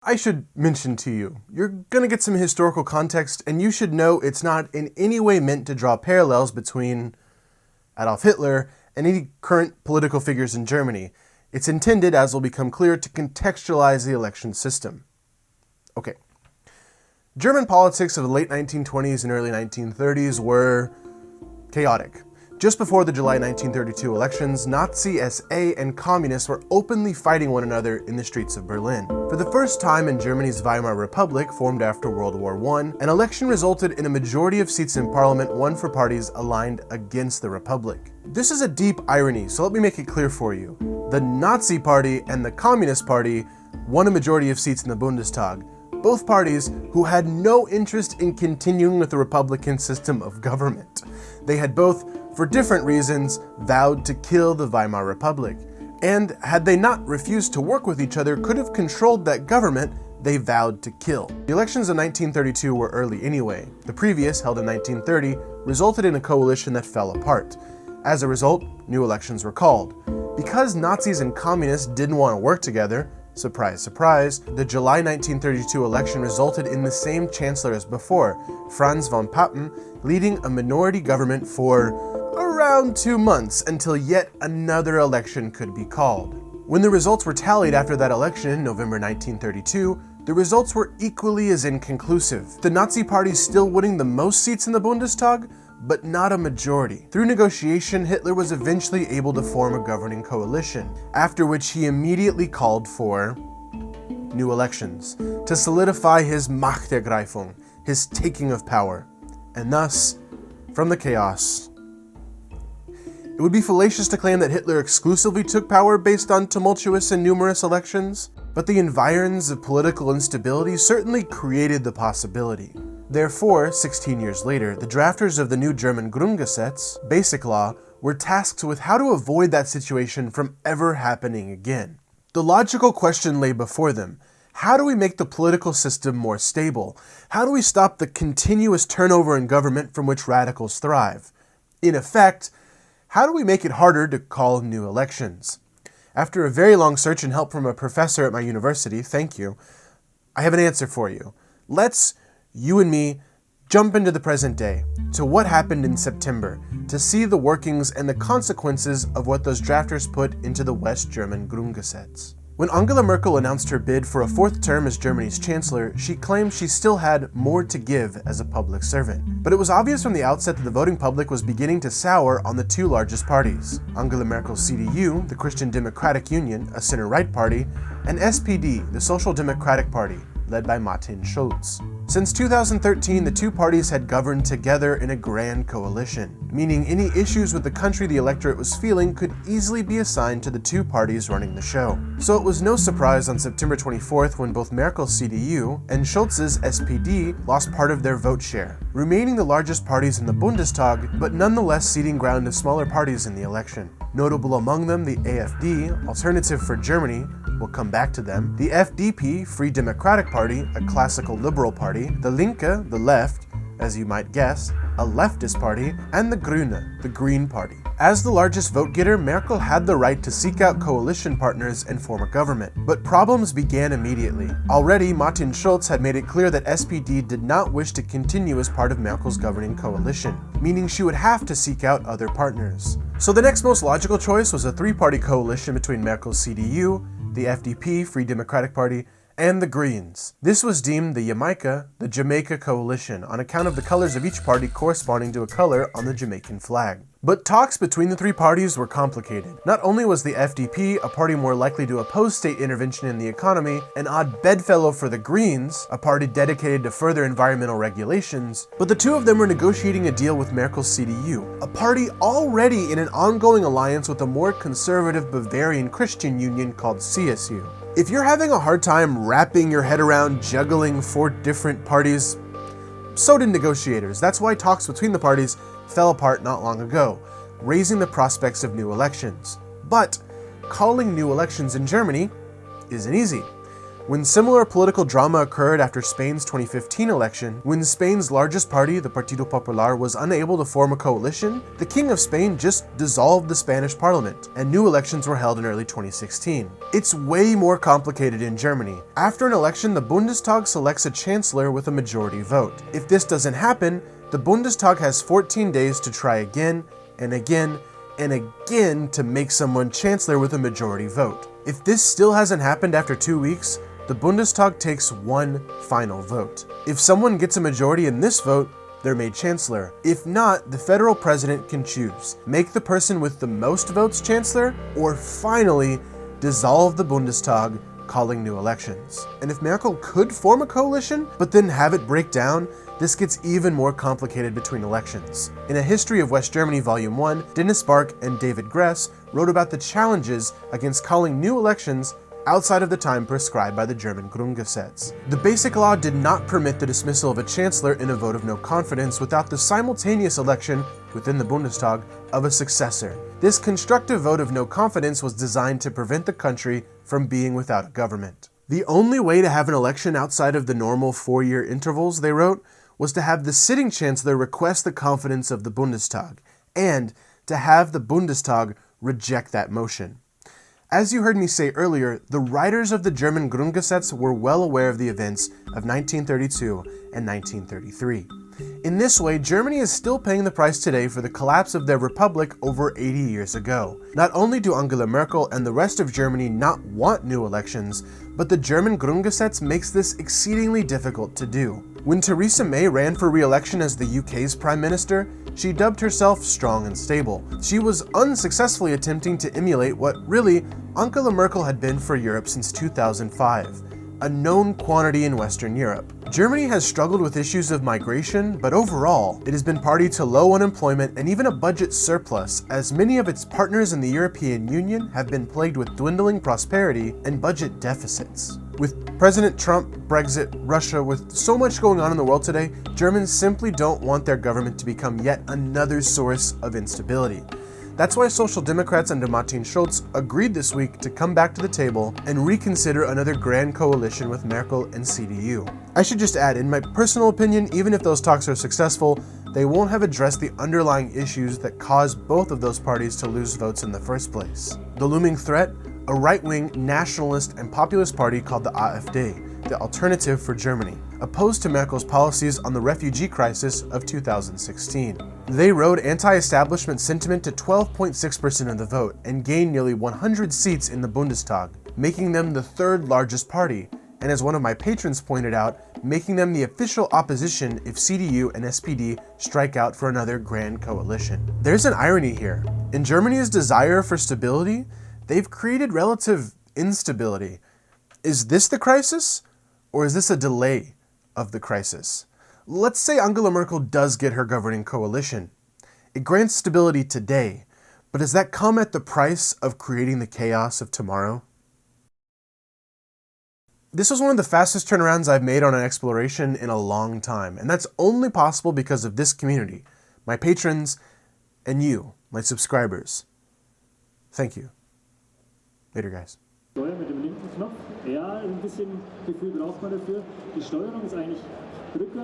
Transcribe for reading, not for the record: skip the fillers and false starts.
I should mention to you, you're gonna get some historical context, and you should know it's not in any way meant to draw parallels between Adolf Hitler and any current political figures in Germany. It's intended, as will become clear, to contextualize the election system. Okay. German politics of the late 1920s and early 1930s were chaotic. Just before the July 1932 elections, Nazi SA and communists were openly fighting one another in the streets of Berlin. For the first time in Germany's Weimar Republic, formed after World War I, an election resulted in a majority of seats in parliament won for parties aligned against the Republic. This is a deep irony, so let me make it clear for you. The Nazi Party and the Communist Party won a majority of seats in the Bundestag, both parties who had no interest in continuing with the Republican system of government. They had both, for different reasons, vowed to kill the Weimar Republic, and had they not refused to work with each other, could have controlled that government they vowed to kill. The elections of 1932 were early anyway. The previous, held in 1930, resulted in a coalition that fell apart. As a result, new elections were called. Because Nazis and communists didn't want to work together, surprise, surprise, the July 1932 election resulted in the same chancellor as before, Franz von Papen, leading a minority government for around 2 months until yet another election could be called. When the results were tallied after that election in November 1932, the results were equally as inconclusive. The Nazi Party still winning the most seats in the Bundestag, but not a majority. Through negotiation, Hitler was eventually able to form a governing coalition, after which he immediately called for new elections to solidify his Machtergreifung, his taking of power, and thus, from the chaos. It would be fallacious to claim that Hitler exclusively took power based on tumultuous and numerous elections, but the environs of political instability certainly created the possibility. Therefore, 16 years later, the drafters of the new German Grundgesetz, Basic Law, were tasked with how to avoid that situation from ever happening again. The logical question lay before them: how do we make the political system more stable? How do we stop the continuous turnover in government from which radicals thrive? In effect, how do we make it harder to call new elections? After a very long search and help from a professor at my university, thank you, I have an answer for you. Let's, you and me, jump into the present day, to what happened in September, to see the workings and the consequences of what those drafters put into the West German Grundgesetz. When Angela Merkel announced her bid for a 4th term as Germany's chancellor, she claimed she still had more to give as a public servant. But it was obvious from the outset that the voting public was beginning to sour on the two largest parties: Angela Merkel's CDU, the Christian Democratic Union, a center-right party, and SPD, the Social Democratic Party, led by Martin Schulz. Since 2013, the two parties had governed together in a grand coalition, meaning any issues with the country the electorate was feeling could easily be assigned to the two parties running the show. So it was no surprise on September 24th when both Merkel's CDU and Schulz's SPD lost part of their vote share, remaining the largest parties in the Bundestag, but nonetheless ceding ground to smaller parties in the election. Notable among them, the AfD, Alternative for Germany, we'll come back to them, the FDP, Free Democratic Party, a classical liberal party, the Linke, the left, as you might guess, a leftist party, and the Grüne, the Green Party. As the largest vote-getter, Merkel had the right to seek out coalition partners and form a government. But problems began immediately. Already, Martin Schulz had made it clear that SPD did not wish to continue as part of Merkel's governing coalition, meaning she would have to seek out other partners. So the next most logical choice was a three-party coalition between Merkel's CDU, the FDP, Free Democratic Party, and the Greens. This was deemed the Jamaica Coalition, on account of the colors of each party corresponding to a color on the Jamaican flag. But talks between the three parties were complicated. Not only was the FDP a party more likely to oppose state intervention in the economy, an odd bedfellow for the Greens, a party dedicated to further environmental regulations, but the two of them were negotiating a deal with Merkel's CDU, a party already in an ongoing alliance with a more conservative Bavarian Christian union called CSU. If you're having a hard time wrapping your head around juggling 4 different parties, so did negotiators. That's why talks between the parties fell apart not long ago, raising the prospects of new elections. But calling new elections in Germany isn't easy. When similar political drama occurred after Spain's 2015 election, when Spain's largest party, the Partido Popular, was unable to form a coalition, the King of Spain just dissolved the Spanish parliament, and new elections were held in early 2016. It's way more complicated in Germany. After an election, the Bundestag selects a chancellor with a majority vote. If this doesn't happen, the Bundestag has 14 days to try again and again and again to make someone chancellor with a majority vote. If this still hasn't happened after 2 weeks, the Bundestag takes one final vote. If someone gets a majority in this vote, they're made chancellor. If not, the federal president can choose: make the person with the most votes chancellor, or finally dissolve the Bundestag, calling new elections. And if Merkel could form a coalition, but then have it break down, this gets even more complicated between elections. In A History of West Germany Volume 1, Dennis Bark and David Gress wrote about the challenges against calling new elections outside of the time prescribed by the German Grundgesetz. The Basic Law did not permit the dismissal of a chancellor in a vote of no confidence without the simultaneous election within the Bundestag of a successor. This constructive vote of no confidence was designed to prevent the country from being without a government. The only way to have an election outside of the normal 4-year intervals, they wrote, was to have the sitting chancellor request the confidence of the Bundestag, and to have the Bundestag reject that motion. As you heard me say earlier, the writers of the German Grundgesetz were well aware of the events of 1932 and 1933. In this way, Germany is still paying the price today for the collapse of their republic over 80 years ago. Not only do Angela Merkel and the rest of Germany not want new elections, but the German Grundgesetz makes this exceedingly difficult to do. When Theresa May ran for re-election as the UK's Prime Minister, she dubbed herself strong and stable. She was unsuccessfully attempting to emulate what really Angela Merkel had been for Europe since 2005, a known quantity in Western Europe. Germany has struggled with issues of migration, but overall, it has been party to low unemployment and even a budget surplus, as many of its partners in the European Union have been plagued with dwindling prosperity and budget deficits. With President Trump, Brexit, Russia, with so much going on in the world today, Germans simply don't want their government to become yet another source of instability. That's why Social Democrats under Martin Schulz agreed this week to come back to the table and reconsider another grand coalition with Merkel and CDU. I should just add, in my personal opinion, even if those talks are successful, they won't have addressed the underlying issues that caused both of those parties to lose votes in the first place. The looming threat? A right-wing, nationalist, and populist party called the AfD, the Alternative for Germany, opposed to Merkel's policies on the refugee crisis of 2016. They rode anti-establishment sentiment to 12.6% of the vote and gained nearly 100 seats in the Bundestag, making them the third largest party, and as one of my patrons pointed out, making them the official opposition if CDU and SPD strike out for another grand coalition. There's an irony here. In Germany's desire for stability, they've created relative instability. Is this the crisis, or is this a delay of the crisis? Let's say Angela Merkel does get her governing coalition. It grants stability today, but does that come at the price of creating the chaos of tomorrow? This was one of the fastest turnarounds I've made on an exploration in a long time, and that's only possible because of this community, my patrons, and you, my subscribers. Thank you. Later, guys. Steuer mit dem linken Knopf. Ja, ein bisschen Gefühl braucht man dafür. Die Steuerung ist eigentlich Drücker.